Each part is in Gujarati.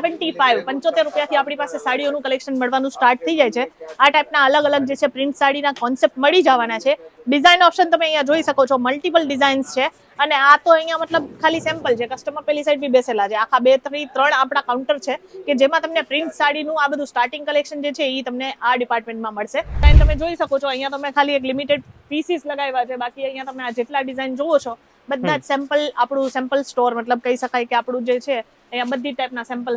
₹75 રૂપિયાથી આપણી પાસે સાડીઓનું કલેક્શન મળવાનું સ્ટાર્ટ થઈ જાય છે. આ ટાઈપના અલગ અલગ જે છે પ્રિન્ટ સાડીના કોન્સેપ્ટ મળી જવાના છે. ડિઝાઇન ઓપ્શન તમે અહીંયા જોઈ શકો છો, મલ્ટિપલ ડિઝાઇન્સ છે. અને આ તો અહીંયા મતલબ ખાલી સેમ્પલ છે, કસ્ટમર પેલી સાઈડ બી બેસેલા છે. આખા 2 થી 3 આપણા કાઉન્ટર છે કે જેમાં તમને પ્રિન્ટ સાડીનું આ બધું સ્ટાર્ટિંગ કલેક્શન જે છે એ તમને આ ડિપાર્ટમેન્ટમાં મળશે. તમે જોઈ શકો છો અહીંયા તમે ખાલી એક લિમિટેડ પીસીસ લગાવ્યા છે. બાકી અહીંયા તમે આ જેટલા ડિઝાઇન જોવો છો બધા જ સેમ્પલ, આપણું સેમ્પલ સ્ટોર મતલબ કહી શકાય કે આપણું જે છે અહીંયા બધી ટાઈપના સેમ્પલ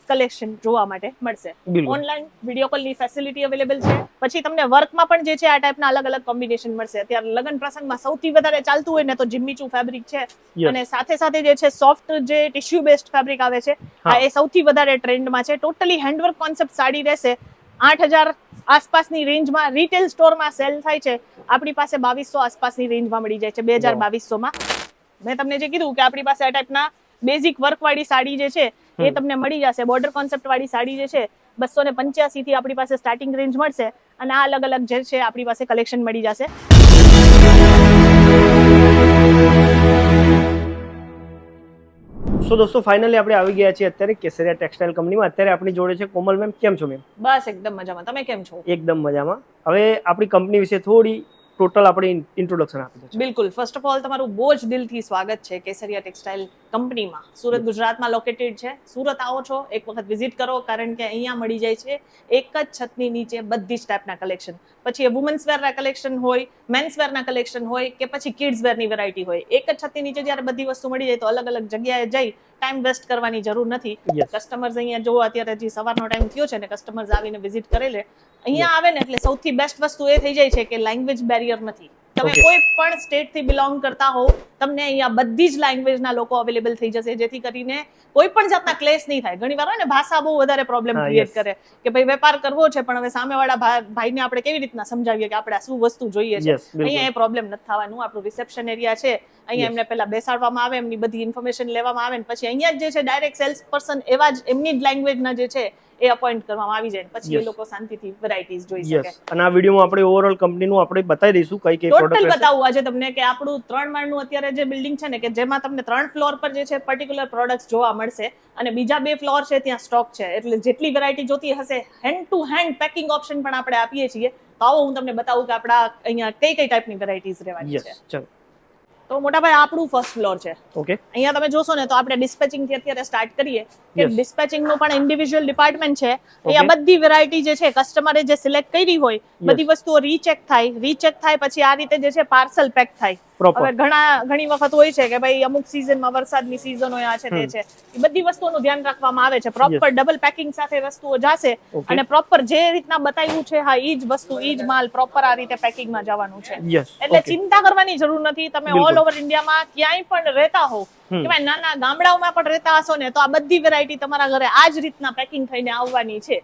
કલેક્શન જોવા માટે મળશે. ઓનલાઈન વિડીયો કોલની ફેસિલિટી અવેલેબલ છે. પછી તમને વર્કમાં પણ જે છે આ ટાઈપના અલગ અલગ કોમ્બિનેશન મળશે. અત્યારે લગ્ન પ્રસંગમાં સૌથી વધારે ચાલતું હોય ને તો જિમ્મીચુ ફેબ્રિક છે, અને સાથે સાથે જે છે સોફ્ટ જે ટિશ્યુ બેસ્ડ ફેબ્રિક આવે છે એ સૌથી વધારે ટ્રેન્ડમાં છે. ટોટલી હેન્ડવર્ક કોન્સેપ્ટ સાડી રહેશે. 8,000 આસપાસની રેન્જમાં રિટેલ સ્ટોરમાં સેલ થાય છે. આપણી પાસે 2200 આસપાસની રેન્જમાં મળી જાય છે. 2200માં મેં તમને જે કીધું કે આપણી પાસે આ ટાઈપના બેઝિક વર્ક વાળી સાડી જે છે એ તમને મળી જશે. બોર્ડર કોન્સેપ્ટ વાળી સાડી જે છે 285 થી આપણી પાસે સ્ટાર્ટિંગ રેન્જ મળશે. અને આ અલગ અલગ જે છે આપણી પાસે કલેક્શન મળી જશે. સો દોસ્તો ફાઇનલી આપણે આવી ગયા છીએ અત્યારે કેસરિયા ટેક્સટાઇલ કંપનીમાં. અત્યારે આપણી જોડે છે કોમલ મેમ. કેમ છો મેમ? બસ એકદમ મજામાં. તમે કેમ છો? એકદમ મજામાં. હવે આપણી કંપની વિશે થોડી ટોટલ આપણે ઇન્ટ્રોડક્શન આપી દો. બિલકુલ. ફર્સ્ટ ઓફ ઓલ તમારું બહુ જ દિલથી સ્વાગત છે કેસરિયા ટેક્સટાઇલ કંપનીમાં. સુરત ગુજરાતમાં લોકેટેડ છે. સુરત આવો છો એક વખત વિઝિટ કરો, કારણ કે અહીંયા મળી જાય છે એક જ છતની નીચે બધી જ ટાઈપના કલેક્શન. પછી એ વુમન્સ વેરના કલેક્શન હોય, મેન્સ વેરના કલેક્શન હોય કે પછી કિડ્સ વેરની વેરાયટી હોય, એક જ છતની નીચે જ્યારે બધી વસ્તુ મળી જાય તો અલગ અલગ જગ્યાએ જઈ ટાઈમ વેસ્ટ કરવાની જરૂર નથી. કસ્ટમર્સ અહીંયા જો અત્યારે હજી સવારનો ટાઈમ થયો છે ને કસ્ટમર્સ આવીને વિઝિટ કરે લે, અહીંયા આવે ને એટલે સૌથી બેસ્ટ વસ્તુ એ થઈ જાય છે કે લેંગ્વેજ બેરિયર નથી. તમે કોઈ પણ સ્ટેટ થી બિલોંગ કરતા હો, તમને અહીંયા બધી જ લેંગ્વેજના લોકો અવેલેબલ થઈ જશે, જેથી કરીને કોઈ પણ જાતના ક્લેશ નહીં થાય. ઘણી વાર હોય ને ભાષા બહુ વધારે પ્રોબ્લેમ ક્રિએટ કરે કે ભાઈ વેપાર કરવો છે પણ હવે સામેવાળા ભાઈને આપણે કેવી રીતના સમજાવીએ કે આપણે શું વસ્તુ જોઈએ છે. અહીંયા એ પ્રોબ્લેમ નથી થવાનું. આપણું રિસેપ્શન એરિયા છે, અહીંયા એમને પહેલા બેસાડવામાં આવે, એમની બધી ઇન્ફોર્મેશન લેવામાં આવે, પછી અહીંયા જે છે ડાયરેક્ટ સેલ્સ પર્સન એવા જ એમની જ લેંગ્વેજના જે છે એ અપોઇન્ટ કરવામાં આવી જાય, પછી એ લોકો શાંતિથી વેરાયટીઝ જોઈ શકે. અને આ વિડીયોમાં આપણે ઓવરઓલ કંપનીનું આપણે બતાવી દઈશું કઈ કઈ પ્રોડક્ટ ટોટલ બતાવવું આજે તમને કે આપણું 3 માળનું અત્યારે જે બિલ્ડિંગ છે ને કે જેમાં તમને 3 ફ્લોર પર જે છે પર્ટિક્યુલર પ્રોડક્ટ્સ જોવા મળશે, અને બીજા 2 ફ્લોર છે ત્યાં સ્ટોક છે. એટલે જેટલી વેરાયટી જોતી હશે hand to hand packing option પણ આપણે આપીએ છીએ. તો આવો હું તમને બતાવું કે આપણા અહીંયા કઈ કઈ ટાઈપની વેરાયટીઝ રહેવાની છે. તો મોટાભાઈ આપણું ફર્સ્ટ ફ્લોર છે. ઓકે. અહીંયા તમે જોશો ને તો આપણે ડિસ્પેચિંગ થી અત્યારે સ્ટાર્ટ કરીએ કે ડિસ્પેચિંગ નું પણ ઇન્ડિવિડ્યુઅલ ડિપાર્ટમેન્ટ છે. અહીંયા બધી વેરાયટી જે છે કસ્ટમરે જે સિલેક્ટ કરી હોય બધી વસ્તુઓ રીચેક થાય પછી આ રીતે જે છે પાર્સલ પેક થાય. હવે ઘણી વખત હોય છે કે ભાઈ અમુક સિઝનમાં વરસાદની સિઝન હોય, આ છે તે છે, એ બધી વસ્તુઓનું ધ્યાન રાખવામાં આવે છે. પ્રોપર ડબલ પેકિંગ સાથે વસ્તુઓ જશે અને પ્રોપર જે રીતના બતાવ્યું છે હા ઈ જ વસ્તુ ઈ જ માલ પ્રોપર આ રીતે પેકિંગમાં જવાનું છે. એટલે ચિંતા કરવાની જરૂર નથી. તમે ઓલ ઓવર ઇન્ડિયામાં ક્યાંય પણ રહેતા હો કે ભાઈ નાના ગામડાઓમાં પણ રહેતા હશો ને તો આ બધી વેરાયટી તમારા ઘરે આ જ રીતના પેકિંગ થઈને આવવાની છે.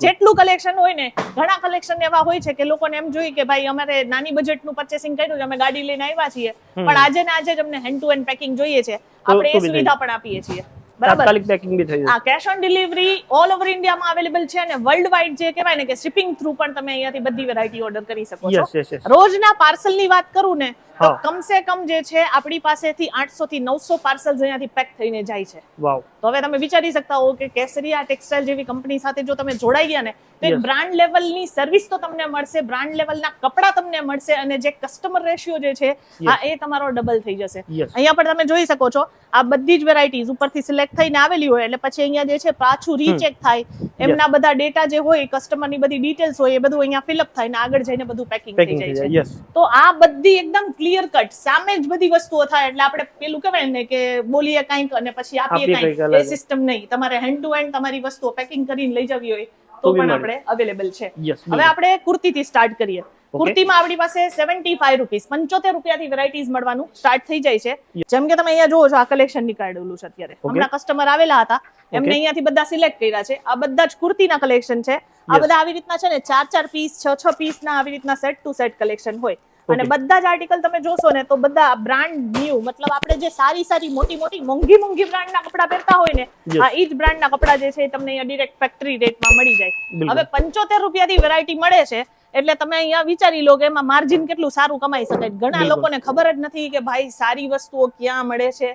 જેટલું કલેક્શન હોય ને, ઘણા કલેક્શન એવા હોય છે કે લોકોને એમ જોઈએ કે ભાઈ અમારે નાની બજેટનું પરચેસિંગ કર્યું છે, અમે ગાડી લઈને આવ્યા છીએ, પણ આજે ને આજે જ અમને હેન્ડ ટુ હેન્ડ પેકિંગ જોઈએ છે, આપણે એ સુવિધા પણ આપીએ છીએ. તાત્કાલિક પેકિંગ બી થઈ જશે. Cash on delivery all over ઇન્ડિયામાં અવેલેબલ છે, અને વર્લ્ડ વાઇડ જે કહેવાય ને કે શિપિંગ થ્રુ પણ તમે અહીંયાથી બધી વેરાયટી ઓર્ડર કરી શકો છો. રોજના પાર્સલની વાત કરું ને તો કમસે કમ જે છે આપણી પાસેથી 800 થી 900 પાર્સલ્સ અહીંયાથી પેક થઈને જાય છે. વાવ. તો હવે તમે વિચારી શકતા હો કે કેસરિયા ટેક્સટાઇલ જેવી કંપની સાથે જો તમે જોડાઈ ગયા ને તો એક બ્રાન્ડ લેવલની સર્વિસ તો તમને મળશે, બ્રાન્ડ લેવલના કપડા તમને મળશે, અને જે કસ્ટમર રેશિયો જે છે આ એ તમારો ડબલ થઈ જશે. અહીંયા પણ તમે જોઈ શકો છો આ બધી જ વેરાયટીઝ ઉપરથી સિલેક્ટ થઈને આવેલી હોય એટલે પછી અહીંયા જે છે પાછું રીચેક થાય, એમના બધા ડેટા જે હોય, કસ્ટમરની બધી ડિટેલ્સ હોય એ બધું અહીંયા ફિલઅપ થાય ને આગળ જઈને બધું પેકિંગ થઈ જાય છે. તો આ બધી એકદમ ક્લિયર કટ સામે જ બધી વસ્તુઓ થાય, એટલે આપણે પેલું કહેવાય ને કે બોલીએ કંઈક અને પછી આપીએ કંઈક, એ સિસ્ટમ નહીં. તમારે હેન્ડ ટુ હેન્ડ તમારી વસ્તુઓ પેકિંગ કરીને લઈ જવી હોય તો પણ આપણે અવેલેબલ છે. હવે આપણે કુર્તીથી સ્ટાર્ટ કરીએ. કુર્તીમાં આપણી પાસે 75 રૂપીસ 75 રૂપિયાથી વેરાયટીઝ મળવાનું સ્ટાર્ટ થઈ જાય છે. જેમ કે તમે અહીંયા જોવો છો આ કલેક્શન નીકાળેલું છે અત્યારે, હમણાં કસ્ટમર આવેલા હતા એમને અહીંયાથી બધા સિલેક્ટ કર્યા છે. આ બધા જ કુર્તીના કલેક્શન છે. આ બધા આવી રીતના છે ને 4 પીસ 6 પીસના આવી રીતના સેટ ટુ સેટ કલેક્શન હોય, અને બધા જ આર્ટિકલ તમે જોશો ને તો બધા બ્રાન્ડ ન્યુ, મતલબ આપણે જે સારી મોટી મોંઘી બ્રાન્ડના કપડા પહેરતા હોય ને આ ઈ જ બ્રાન્ડના કપડા જે છે તમને અહીંયા ડિરેક્ટ ફેક્ટરી રેટમાં મળી જાય. હવે 75 રૂપિયાથી વેરાયટી મળે છે એટલે તમે અહીંયા વિચારી લો કે એમાં માર્જિન કેટલું સારું કમાઈ શકાય. ઘણા લોકોને ખબર જ નથી કે ભાઈ સારી વસ્તુઓ ક્યાં મળે છે,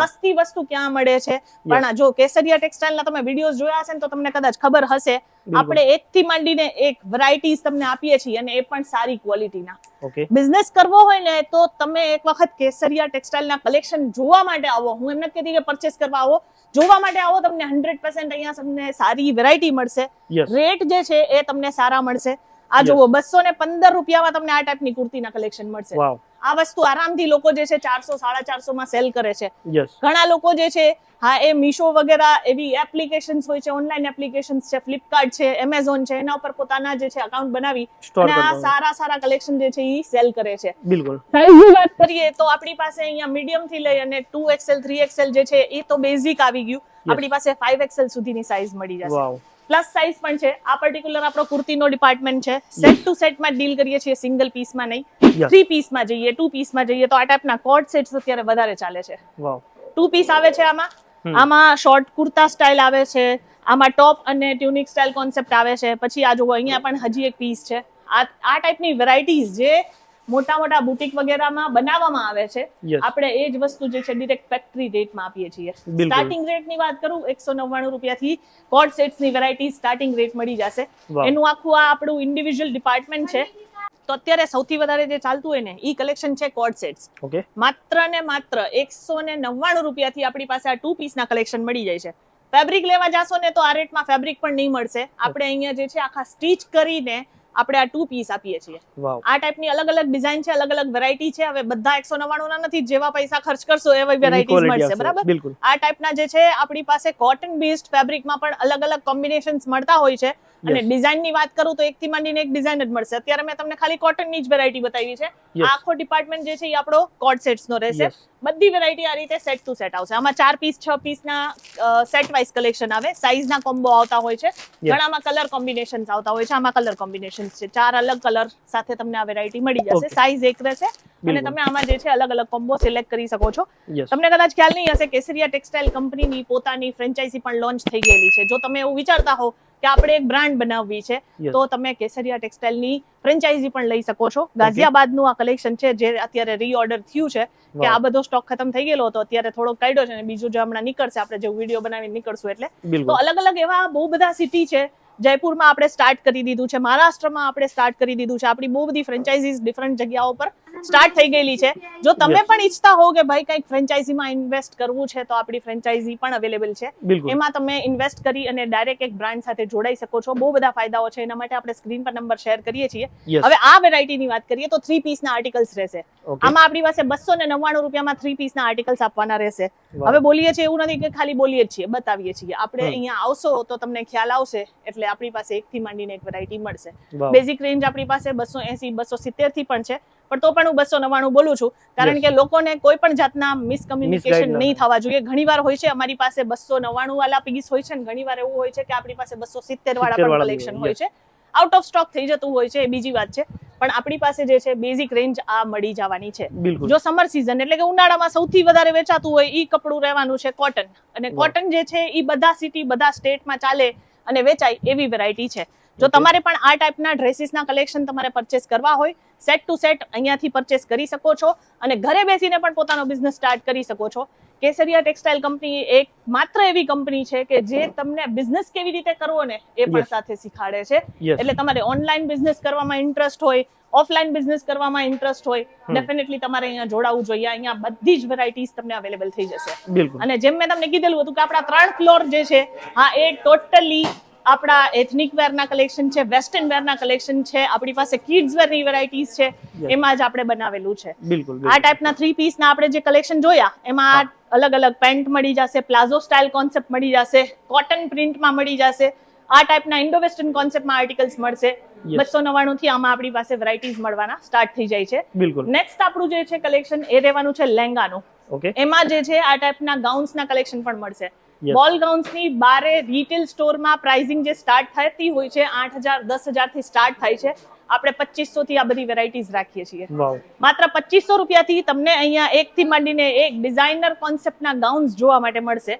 સસ્તી વસ્તુ ક્યાં મળે છે. પણ જો કેસરિયા ટેક્સટાઇલ ના તમે વિડીયોઝ જોયા હશે ને તો તમને કદાચ ખબર હશે, આપણે એક થી માંડીને એક વેરાયટીઝ તમને આપીએ છીએ અને એ પણ સારી ક્વોલિટીના. બિઝનેસ કરવો હોય ને તો તમે એક વખત કેસરિયા ટેક્સટાઇલ ના કલેક્શન જોવા માટે આવો. હું એમ નથી કહેતી કે પરચેસ કરવા આવો, જોવા માટે આવો. તમને 100% અહીંયા તમને સારી વેરાયટી મળશે. રેટ જે છે એ તમને સારા મળશે. આ જુઓ 215 રૂપિયામાં તમને આ ટાઈપની કુર્તીના કલેક્શન મળશે. આ વસ્તુ આરામથી લોકો જે છે 400 450 માં સેલ કરે છે. ઘણા લોકો જે છે એ મીશો વગેરે એવી એપ્લિકેશન્સ હોય છે, ઓનલાઈન એપ્લિકેશન્સ છે, ફ્લિપકાર્ટ છે, એમેઝોન છે, એના ઉપર પોતાના જે છે અકાઉન્ટ બનાવી અને આ સારા કલેક્શન જે છે એ સેલ કરે છે. બિલકુલ. સાઈઝની વાત કરીએ તો આપણી પાસે અહીંયા મીડિયમ થી લઈ અને 2XL 3XL જે છે એ તો બેઝિક આવી ગયું. આપણી પાસે 5XL સુધીની સાઈઝ મળી જશે. પ્લસ સાઈઝ પણ છે. આ પર્ટિક્યુલર આપણો કુર્તીનો ડિપાર્ટમેન્ટ છે. સેટ ટુ સેટમાં ડીલ કરીએ છીએ, સિંગલ પીસમાં નહીં. 3 પીસમાં જઈએ, 2 પીસમાં જઈએ તો આ ટાઈપના કોટ સેટ્સ અત્યારે વધારે ચાલે છે. 2 પીસ આવે છે આમાં શોર્ટ કુર્તા સ્ટાઇલ આવે છે, આમાં ટોપ અને ટ્યુનિક સ્ટાઇલ કોન્સેપ્ટ આવે છે. પછી આ જુઓ અહીંયા પણ હજી એક પીસ છે. આ ટાઈપની વેરાયટીઝ જે મોટા બુટીક વગેરેમાં બનાવવામાં આવે છે, આપણે એ જ વસ્તુ જે છે ડિરેક્ટ ફેક્ટરી રેટમાં આપીએ છીએ. સ્ટાર્ટિંગ રેટની વાત કરું 199 રૂપિયાથી કોટ સેટ્સની વેરાયટી સ્ટાર્ટિંગ રેટ મળી જશે. એનું આખું આ આપણું ઇન્ડિવિજ્યુઅલ ડિપાર્ટમેન્ટ છે. તો અત્યારે સૌથી વધારે જે ચાલતું હોય ને ઈ કલેક્શન છે કોટ સેટ્સ. માત્ર ને માત્ર 199 રૂપિયાથી આપણી પાસે આ 2 પીસના કલેક્શન મળી જાય છે. ફેબ્રિક લેવા જાશો ને તો આ રેટમાં ફેબ્રિક પણ નહીં મળશે. આપણે અહીંયા જે છે આખા સ્ટીચ કરીને આપણે આ 2 પીસ આપીએ છીએ. આ ટાઈપની અલગ ડિઝાઇન છે, અલગ વેરાયટી છે. હવે બધા 199 ના નથી, જેવા પૈસા ખર્ચ કરશો એવી વેરાયટીઝ મળશે. બરાબર. આ ટાઈપના જે છે આપણી પાસે કોટન બેઝડ ફેબ્રિકમાં પણ અલગ કોમ્બિનેશન્સ મળતા હોય છે. અને ડિઝાઇન ની વાત કરું તો એક થી માંડીને એક ડિઝાઇન જ મળશે. અત્યારે મેં તમને ખાલી કોટન ની જ વેરાયટી બતાવી છે. આખો ડિપાર્ટમેન્ટ જે છે એ આપણો કોટ સેટ્સ નો રહેશે. બધી વેરાયટી આ રીતે સેટ ટુ સેટ આવશે. આમાં 4 પીસ 6 પીસના સેટ વાઇઝ કલેક્શન આવે. સાઈઝ ના કોમ્બો આવતા હોય છે, ઘણામાં કલર કોમ્બિનેશન્સ આવતા હોય છે. આમાં કલર કોમ્બિનેશન્સ છે. 4 અલગ કલર સાથે તમને આ વેરાયટી મળી જશે. સાઈઝ એક રહેશે અને તમે આમાં જે છે અલગ કોમ્બો સિલેક્ટ કરી શકો છો. તમને કદાચ ખ્યાલ નહીં હશે, કેસરિયા ટેક્સટાઇલ કંપનીની પોતાની ફ્રેન્ચાઇઝી પણ લોન્ચ થઈ ગયેલી છે. જો તમે એવું વિચારતા હો કે આપણે એક બ્રાન્ડ બનાવવી છે તો તમે કેસરિયા ટેક્સટાઇલની ફ્રેન્ચાઇઝી પણ લઈ શકો છો. ગાઝિયાબાદનું આ કલેક્શન છે જે અત્યારે રીઓર્ડર થયું છે કે આ બધો સ્ટોક ખતમ થઈ ગયેલો હતો, અત્યારે થોડોક કાઢ્યો છે અને બીજું જે હમણાં નીકળશે, આપણે જે વિડીયો બનાવીને નીકળશું એટલે. તો અલગ એવા બહુ બધા સિટી છે. જયપુરમાં આપણે સ્ટાર્ટ કરી દીધું છે, મહારાષ્ટ્રમાં આપણે સ્ટાર્ટ કરી દીધું છે. આપણી બહુ બધી ફ્રેન્ચાઇઝીસ ડિફરન્ટ જગ્યાઓ પર સ્ટાર્ટ થઈ ગયેલી છે. જો તમે પણ ઈચ્છતા હો કે ભાઈ કંઈક ફ્રેન્ચાઇઝીમાં ઇન્વેસ્ટ કરવું છે તો આપણી ફ્રેન્ચાઇઝી પણ અવેલેબલ છે. એમાં તમે ઇન્વેસ્ટ કરી અને ડાયરેક્ટ એક બ્રાન્ડ સાથે જોડાઈ શકો છો. બહુ બધા ફાયદાઓ છે. એના માટે આપણે સ્ક્રીન પર નંબર શેર કરીએ છીએ. હવે આ વેરાયટીની વાત કરીએ તો 3 પીસના આર્ટિકલ્સ રહેશે. આમાં આપણી પાસે 299 રૂપિયામાં 3 પીસના આર્ટિકલ્સ આપવાના રહેશે. હવે બોલીએ છીએ એવું નથી કે ખાલી બોલીએ જ છીએ, બતાવીએ છીએ. આપણે અહીંયા આવશો તો તમને ખ્યાલ આવશે. એટલે આપણી પાસે એક થી માંડીને એક વેરાયટી મળશે. બેઝિક રેન્જ આપણી પાસે 280 270 થી પણ છે, પણ તો પણ હું 299 બોલું છું કારણ કે લોકોને કોઈ પણ જાતના મિસકમ્યુનિકેશન નહીં થવા જોઈએ. ઘણીવાર હોય છે અમારી પાસે 299 વાળા પીસ હોય છે ને ઘણીવાર એવું હોય છે કે આપણી પાસે 270 વાળા પણ કલેક્શન હોય છે. આઉટ ઓફ સ્ટોક થઈ જતું હોય છે, એ બીજી વાત છે. પણ આપણી પાસે જે છે બેઝિક રેન્જ આ મળી જવાની છે. જો સમર સીઝન એટલે કે ઉનાળામાં સૌથી વધારે વેચાતું હોય ઈ કપડું રહેવાનું છે કોટન. અને કોટન જે છે ઈ બધા સિટી બધા સ્ટેટમાં ચાલે અને વેચાય એવી વેરાયટી છે. જો તમારે પણ આ ટાઈપના ડ્રેસીસના કલેક્શન તમારે પરચેસ કરવા હોય, સેટ ટુ સેટ અહીંયાથી પરચેસ કરી શકો છો અને ઘરે બેસીને પણ પોતાનો બિઝનેસ સ્ટાર્ટ કરી શકો છો. કેસરિયા ટેક્સટાઇલ કંપની એક માત્ર એવી કંપની છે કે જે તમને બિઝનેસ કેવી રીતે કરવો ને એ પણ સાથે શીખાડે છે. એટલે તમારે ઓનલાઈન બિઝનેસ કરવામાં ઇન્ટરેસ્ટ હોય, ઓફલાઈન બિઝનેસ કરવામાં ઇન્ટરેસ્ટ હોય, ડેફિનેટલી તમારે અહીંયા જોડાવવું જોઈએ. અહીંયા બધી જ વેરાયટીઝ તમને અવેલેબલ થઈ જશે. અને જેમ મેં તમને કીધેલું હતું કે આપણા 3 ફ્લોર જે છે એ ટોટલી આપણા એથનિક વેરના કલેક્શન છે, વેસ્ટર્ન વેરના કલેક્શન છે, આપણી પાસે કિડ્સ વેરની વેરાયટીઝ છે, એમાં જ આપણે બનાવેલું છે. આ ટાઈપના 3 પીસના આપણે જે કલેક્શન જોયા એમાં અલગ પેન્ટ મળી જશે, પ્લાઝો સ્ટાઇલ કોન્સેપ્ટ મળી જશે, કોટન પ્રિન્ટમાં મળી જશે. આ ટાઈપના ઇન્ડો વેસ્ટર્ન કોન્સેપ્ટમાં આર્ટિકલ્સ મળશે. 299 થી આમાં આપણી પાસે વેરાયટીઝ મળવાના સ્ટાર્ટ થઈ જાય છે. નેક્સ્ટ આપણું જે છે કલેક્શન એ રહેવાનું છે લેંગાનું. એમાં જે છે આ ટાઈપના ગાઉન્સના કલેક્શન પણ મળશે. બોલ ગાઉન્સની બારે રિટેલ સ્ટોરમાં પ્રાઇસિંગ જે સ્ટાર્ટ થતી હોય છે 8000 10000 થી સ્ટાર્ટ થાય છે. આપણે 2500 થી આ બધી વેરાયટીઝ રાખીએ છીએ. માત્ર 2500 રૂપિયાથી તમને અહીંયા એક થી માંડીને એક ડિઝાઇનર કોન્સેપ્ટના ગાઉન્સ જોવા માટે મળશે.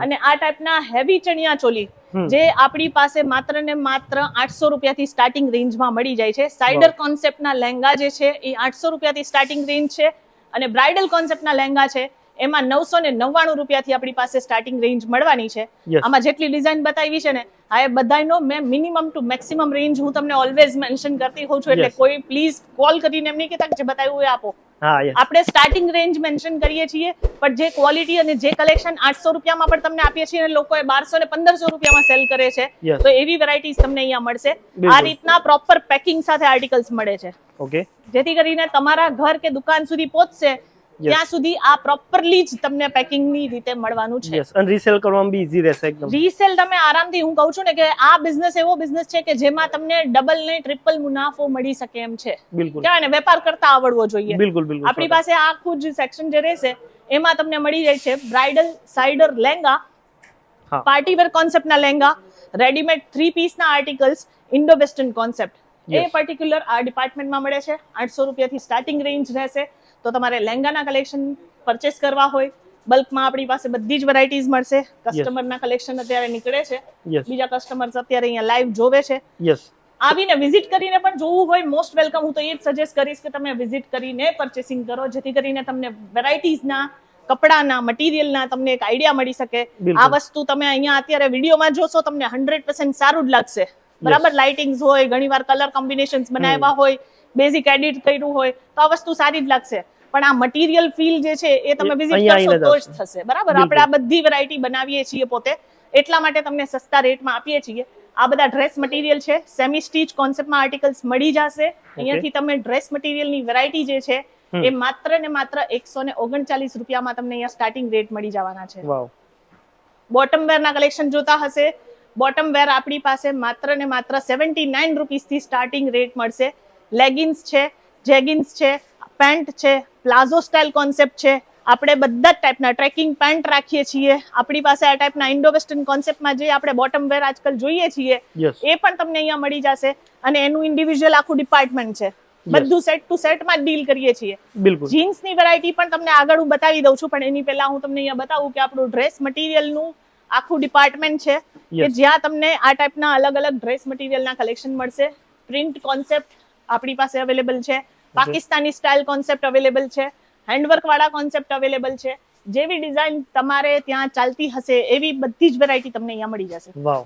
અને આ ટાઈપના હેવી ચણિયા ચોલી જે આપણી પાસે માત્ર ને માત્ર 800 રૂપિયાથી સ્ટાર્ટિંગ રેન્જમાં મળી જાય છે. સાઇડર કોન્સેપ્ટના લહેંગા જે છે એ 800 રૂપિયાથી સ્ટાર્ટિંગ રેન્જ છે અને બ્રાઇડલ કોન્સેપ્ટના લહેંગા છે એમાં 999 રૂપિયાથી આપણી પાસે સ્ટાર્ટિંગ રેન્જ મળવાની છે. Yes. આમાં જેટલી ડિઝાઇન બતાવી છે ને આ એ બધાનો મેં મિનિમમ ટુ મેક્સિમમ રેન્જ હું તમને ઓલવેઝ મેન્શન કરતી હોઉં છું, એટલે Yes. કોઈ પ્લીઝ કોલ કરીને એમ નહીં કહેતા કે જે બતાવ્યું એ આપો. હા યસ આપણે સ્ટાર્ટિંગ રેન્જ મેન્શન કરીએ છીએ, પણ જે ક્વોલિટી અને જે કલેક્શન 800 રૂપિયામાં પણ તમને આપીએ છીએ અને લોકોએ 1200 ને 1500 રૂપિયામાં સેલ કરે છે, Yes. તો એવી વેરાયટીઝ તમને અહીંયા મળશે. આ બિલકુલ. રીતના પ્રોપર પેકિંગ સાથે આર્ટિકલ્સ મળે છે, ઓકે જેથી કરીને તમારા ઘર કે દુકાન સુધી પહોંચશે ત્યાં સુધી આ પ્રોપરલી જ તમને પેકિંગની રીતે મળવાનું છે. યસ અને રીસેલ કરવામાં બી ઈઝી રહેશે એકદમ. રીસેલ તમે આરામથી, હું કહું છું ને કે આ બિઝનેસ એવો બિઝનેસ છે કે જેમાં તમને ડબલ ને ટ્રિપલ મુનાફો મળી શકે એમ છે. બિલકુલ કહેવાય ને વેપાર કરતા આવડવો જોઈએ. બિલકુલ બિલકુલ આપણી પાસે આખું જ સેક્શન જે રહેશે એમાં તમને મળી જાય છે બ્રાઇડલ સાઇડર લહેંગા, હા. પાર્ટી વેર કોન્સેપ્ટના લહેંગા, રેડીમેડ 3 પીસના આર્ટિકલ્સ, ઇન્ડો વેસ્ટર્ન કોન્સેપ્ટ. એ Yes. પર્ટિક્યુલર આ ડિપાર્ટમેન્ટમાં મળે છે. 800 રૂપિયાથી સ્ટાર્ટિંગ રેન્જ રહેશે. તો તમારે લહેંગાના કલેક્શન પરચેસ કરવા હોય, બલ્કમાં આપણી પાસે બધી જ વેરાયટીઝ મળશે. કસ્ટમરના કલેક્શન અત્યારે નીકળે છે, યસ બીજા કસ્ટમર્સ અત્યારે અહીંયા લાઈવ જોવે છે. યસ આવીને વિઝિટ કરીને પણ જોવું હોય, મોસ્ટ વેલકમ. હું તો એ જ સજેસ્ટ કરીશ કે તમે વિઝિટ કરીને પરચેસિંગ કરો, જેથી કરીને તમને વેરાયટીઝના, કપડાના, મટીરિયલના તમને એક આઈડિયા મળી શકે. બિલકુલ. આ વસ્તુ તમે અહીંયા અત્યારે વિડીયોમાં જોશો તમને 100% સારું જ લાગશે. બરાબર, લાઇટિંગ્સ હોય, ઘણીવાર કલર કોમ્બિનેશન્સ બનાવ્યા હોય, બેઝિક એડિટ કર્યું હોય, તો આ વસ્તુ સારી જ લાગશે. પણ આ મટીરિયલ ફીલ જે છે એ તમે વિઝિટ અહીંયા કરશો આવીને તો જ થશે. થશે. બરાબર, આપણે આ બધી વેરાયટી બનાવીએ છીએ પોતે, એટલા માટે તમને સસ્તા રેટમાં આપીએ છીએ. આ બધા ડ્રેસ મટીરિયલ છે, સેમી સ્ટીચ કોન્સેપ્ટમાં આર્ટિકલ્સ મળી જશે. અહીંયાથી તમે ડ્રેસ મટીરિયલની વેરાયટી જે છે એ માત્ર ને માત્ર 139 રૂપિયામાં તમને અહીંયા સ્ટાર્ટિંગ રેટ મળી જવાના છે. વાવ બોટમ વેરના કલેક્શન જોતા હશે, બોટમ વેર આપણી પાસે માત્ર ને માત્ર 79 રૂપીસથી સ્ટાર્ટિંગ રેટ મળશે. લેગિન્સ છે, જેગિન્સ છે, પેન્ટ છે, પ્લાઝો સ્ટાઇલ કોન્સેપ્ટ છે. આપણે બધા જ ટાઈપના ટ્રેકિંગ પેન્ટ રાખીએ છીએ. આપણી પાસે આ ટાઈપના ઇન્ડો વેસ્ટર્ન કોન્સેપ્ટમાં જે આપણે બોટમ વેર આજકાલ જોઈએ છીએ યસ એ પણ તમને અહીંયા મળી જશે. અને એનું ઇન્ડિવિજ્યુઅલ આખું ડિપાર્ટમેન્ટ છે, બધું સેટ ટુ સેટમાં ડીલ કરીએ છીએ. બિલકુલ જીન્સની વેરાયટી પણ તમને આગળ હું બતાવી દઉં છું, પણ એની પહેલા હું તમને અહીંયા બતાવું કે આપણું ડ્રેસ મટીરિયલનું આખું ડિપાર્ટમેન્ટ છે કે Yes. જ્યાં તમને આ ટાઈપના અલગ અલગ ડ્રેસ મટીરિયલના કલેક્શન મળશે. પ્રિન્ટ કોન્સેપ્ટ આપણી પાસે અવેલેબલ છે, પાકિસ્તાની સ્ટાઇલ કોન્સેપ્ટ અવેલેબલ છે, હેન્ડવર્ક વાળા કોન્સેપ્ટ અવેલેબલ છે. જેવી ડિઝાઇન તમારે ત્યાં ચાલતી હશે એવી બધી જ વેરાયટી તમને અહીંયા મળી જશે. વાવ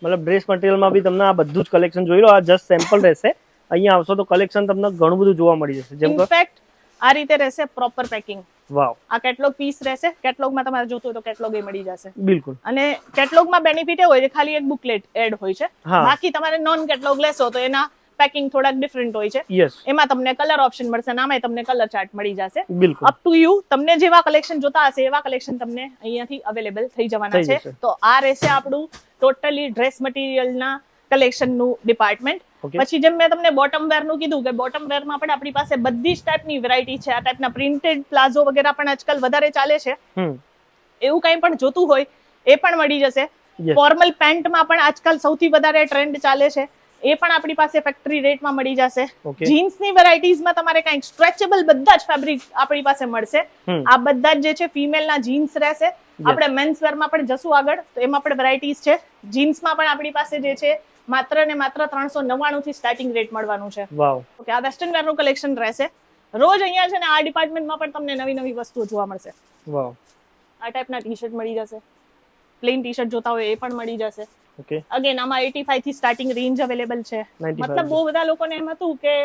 મતલબ ડ્રેસ મટીરિયલમાં બી તમને આ બધું જ કલેક્શન જોઈ લો. આ જસ્ટ સેમ્પલ રહેશે. અહીંયા આવશો તો કલેક્શન તમને ઘણું બધું જોવા મળી જશે. જેમ કે ઇનફેક્ટ આ રીતે રહેશે પ્રોપર પેકિંગ. વાવ આ કેટલોગ પીસ રહેશે. કેટલોગમાં તમારે જોતું હોય તો કેટલોગ એ મળી જશે. બિલકુલ અને કેટલોગમાં બેનિફિટ એ હોય છે ખાલી એક બુકલેટ એડ હોય છે. હા. બાકી તમારે નોન કેટલોગ લેશો તો એના પેકિંગ થોડાક ડિફરન્ટ હોય છે. યસ એમાં તમને કલર ઓપ્શન મળશે, નામે તમને કલર ચાર્ટ મળી જશે. બિલકુલ અપ ટુ યુ, તમને જેવા કલેક્શન જોતા હશે એવા કલેક્શન તમને અહીંયાથી અવેલેબલ થઈ જવાના થઈ છે. જશે. તો આ રહેશે આપણું ટોટલી ડ્રેસ મટીરિયલના કલેક્શનનું ડિપાર્ટમેન્ટ. Okay. પછી જેમ મેં તમને બોટમ વેરનું કીધું કે બોટમ વેરમાં પણ આપણી પાસે બધી જ ટાઈપની વેરાયટી છે. આ ટાઈપના પ્રિન્ટેડ પ્લાઝો વગેરે પણ આજકાલ વધારે ચાલે છે. એવું કંઈ પણ જોતું હોય એ પણ મળી જશે. Yes. ફોર્મલ પેન્ટમાં પણ આજકાલ સૌથી વધારે ટ્રેન્ડ ચાલે છે, એ પણ આપણી પાસે ફેક્ટરી રેટમાં મળી જશે. Okay. જીન્સની વેરાયટીઝમાં તમારે કંઈક સ્ટ્રેચેબલ બધા જ ફેબ્રિક આપણી પાસે મળશે. આ બધા જ જે છે ફિમેલના જીન્સ રહેશે. આપણે મેન્સ વેરમાં પણ જશું આગળ, તો એમાં પણ વેરાયટીઝ છે. જીન્સમાં પણ આપણી પાસે જે છે માત્ર ને માત્ર 399 થી સ્ટાર્ટિંગ રેટ મળવાનું છે. વાવ ઓકે, આ વેસ્ટર્ન વેરનું કલેક્શન રહેશે. રોજ અહીંયા છે ને આ ડિપાર્ટમેન્ટમાં પણ તમને નવી નવી વસ્તુઓ જોવા મળશે. વાવ આ ટાઈપના ટી શર્ટ મળી જશે. પ્લેન ટી શર્ટ જોતા હોય એ પણ મળી જશે. ઓકે અગેન આમાં 85 થી સ્ટાર્ટિંગ રેન્જ અવેલેબલ છે. 95. મતલબ બહુ બધા લોકોને એમ હતું કે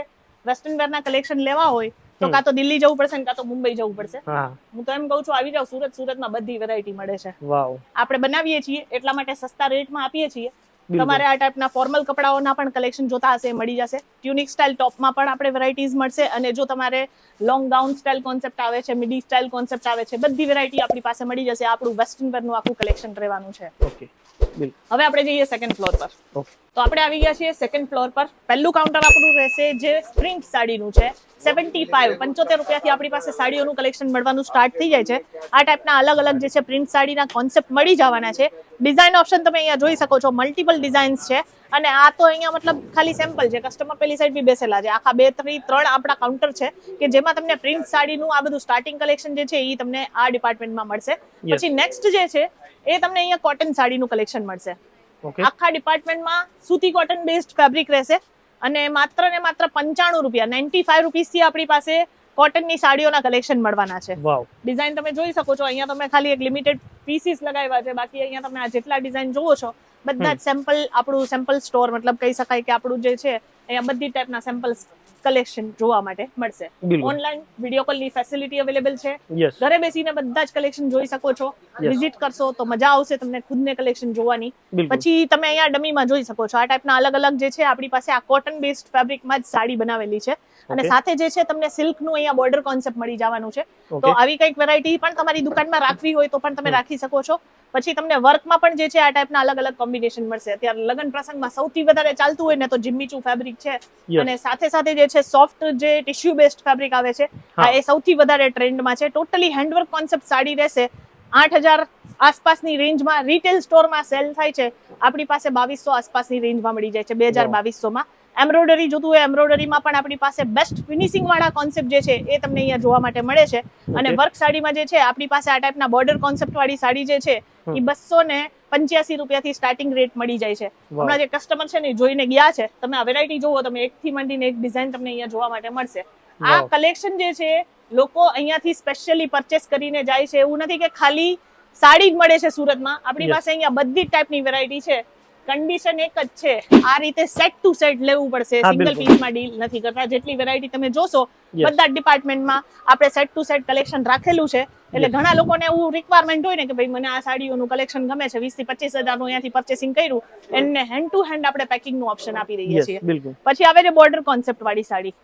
વેસ્ટર્ન વેરના કલેક્શન લેવા હોય તો કાં તો દિલ્હી જવું પડશે ને કાં તો મુંબઈ જવું પડશે. હા હું તો એમ કહું છું આવી જાવ સુરત. સુરતમાં બધી વેરાયટી મળે છે. વાવ આપણે બનાવીએ છીએ એટલા માટે સસ્તા રેટમાં આપીએ છીએ. બિલકુલ. તમારે આ ટાઈપના ફોર્મલ કપડાઓના પણ કલેક્શન જોતા હશે એ મળી જશે. ટ્યુનિક સ્ટાઇલ ટોપમાં પણ આપણે વેરાયટીઝ મળશે. અને જો તમારે લોંગ ગાઉન સ્ટાઇલ કોન્સેપ્ટ આવે છે, મિડી સ્ટાઇલ કોન્સેપ્ટ આવે છે, બધી વેરાયટી આપણી પાસે મળી જશે. આપણું વેસ્ટર્ન વેરનું આખું કલેક્શન રહેવાનું છે. ઓકે બિલકુલ હવે આપણે જઈએ સેકન્ડ ફ્લોર પર. ઓકે તો આપણે આવી ગયા છીએ સેકન્ડ ફ્લોર પર. પહેલું કાઉન્ટર આપણું રહેશે જે પ્રિન્ટ સાડીનું છે. 75 રૂપિયાથી આપણી પાસે સાડીઓનું કલેક્શન મળવાનું સ્ટાર્ટ થઈ જાય છે. આ ટાઈપના અલગ અલગ જે છે પ્રિન્ટ સાડીના કોન્સેપ્ટ મળી જવાના છે. ડિઝાઇન ઓપ્શન તમે અહીંયા જોઈ શકો છો, મલ્ટિપલ ડિઝાઇન્સ છે. અને આ તો અહીંયા મતલબ ખાલી સેમ્પલ છે. કસ્ટમર પેલી સાઈડ બી બેસેલા છે. આખા 2 થી 3 આપણા કાઉન્ટર છે કે જેમાં તમને પ્રિન્ટ સાડીનું આ બધું સ્ટાર્ટિંગ કલેક્શન જે છે એ તમને આ ડિપાર્ટમેન્ટમાં મળશે. Yes. પછી નેક્સ્ટ જે છે એ તમને અહીંયા કોટન સાડીનું કલેક્શન મળશે. ઓકે આખા ડિપાર્ટમેન્ટમાં સૂતી કોટન બેઝડ ફેબ્રિક રહેશે. અને માત્ર ને માત્ર 95 રૂપિયા, 95 રૂપીસથી આપણી પાસે કોટનની સાડીઓના કલેક્શન મળવાના છે. વાવ, ડિઝાઇન તમે જોઈ શકો છો, અહીંયા તમે ખાલી એક લિમિટેડ પીસીસ લગાવ્યા છે, બાકી અહીંયા તમે આ જેટલા ડિઝાઇન જોવો છો બધા જ સેમ્પલ, આપણું સેમ્પલ સ્ટોર, મતલબ કહી શકાય કે આપણું જે છે અહીંયા બધી ટાઈપના સેમ્પલ કલેક્શન જોવા માટે મળશે. બિલકુલ. ઓનલાઈન વિડીયો કોલની ફેસિલિટી અવેલેબલ છે. યસ, ઘરે બેસીને બધા જ કલેક્શન જોઈ શકો છો. વિઝિટ કરશો તો મજા આવશે તમને ખુદને કલેક્શન જોવાની. બિલકુલ. પછી તમે અહીંયા ડમીમાં જોઈ શકો છો આ ટાઈપના અલગ અલગ જે છે આપણી પાસે આ કોટન બેઝડ ફેબ્રિકમાં જ સાડી બનાવેલી છે, અને Okay. સાથે જે છે તમને સિલ્કનું અહીંયા બોર્ડર કોન્સેપ્ટ મળી જવાનું છે. તો Okay. આવી કંઈક વેરાયટી પણ તમારી દુકાનમાં રાખવી હોય તો પણ તમે રાખી શકો છો. પછી તમને વર્કમાં પણ જે છે આ ટાઈપના અલગ અલગ કોમ્બિનેશન મળશે. અત્યારે લગ્ન પ્રસંગમાં સૌથી વધારે ચાલતું હોય ને તો જિમ્મીચુ ફેબ્રિક છે, Yes. અને સાથે સાથે જે છે સોફ્ટ જે ટિશ્યુ બેઝડ ફેબ્રિક આવે છે હા. એ સૌથી વધારે ટ્રેન્ડમાં છે. ટોટલી હેન્ડવર્ક કોન્સેપ્ટ સાડી રહેશે. 8,000 આસપાસની રેન્જમાં રિટેલ સ્ટોરમાં સેલ થાય છે, આપણી પાસે 2200 આસપાસની રેન્જમાં મળી જાય છે 2200માં. એમ્બ્રોઇડરી જોતું હોય એમ્બ્રોઇડરીમાં પણ આપણી પાસે બેસ્ટ ફિનિશિંગ વાળા કોન્સેપ્ટ જે છે એ તમને અહીંયા જોવા માટે મળે છે. અને Okay. વર્ક સાડીમાં જે છે આપણી પાસે આ ટાઈપના બોર્ડર કોન્સેપ્ટ વાળી સાડી જે છે એ 285 રૂપિયાથી સ્ટાર્ટિંગ રેટ મળી જાય છે. Wow. હમણાં જે કસ્ટમર છે ને એ જોઈને ગયા છે, તમે આ વેરાયટી જોવો, તમે એકથી માંડીને એક ડિઝાઇન તમને અહીંયા જોવા માટે મળશે. આ Wow. કલેક્શન જે છે લોકો અહીંયાથી સ્પેશિયલી પરચેસ કરીને જાય છે. એવું નથી કે ખાલી સાડી જ મળે છે સુરતમાં, આપણી Yes. પાસે અહીંયા બધી જ ટાઈપની વેરાયટી છે. કન્ડિશન એક જ છે, આ રીતે સેટ ટુ સેટ લેવું પડશે, હા, સિંગલ બિલકુલ. પીસમાં ડીલ નથી કરતા. જેટલી વેરાયટી તમે જોશો Yes. બધા ડિપાર્ટમેન્ટમાં આપણે સેટ ટુ સેટ કલેક્શન રાખેલું છે. એટલે Yes. ઘણા લોકોને એવું રિક્વાયરમેન્ટ હોય ને કે ભાઈ મને આ સાડીઓનું કલેક્શન ગમે છે, 20 થી 25 હજારનું અહીંયાથી પરચેસિંગ કર્યું, એને હેન્ડ ટુ હેન્ડ આપણે પેકિંગનું ઓપ્શન આપી દઈએ યસ, છીએ. બિલકુલ. પછી આવે છે બોર્ડર કોન્સેપ્ટ વાળી સાડી.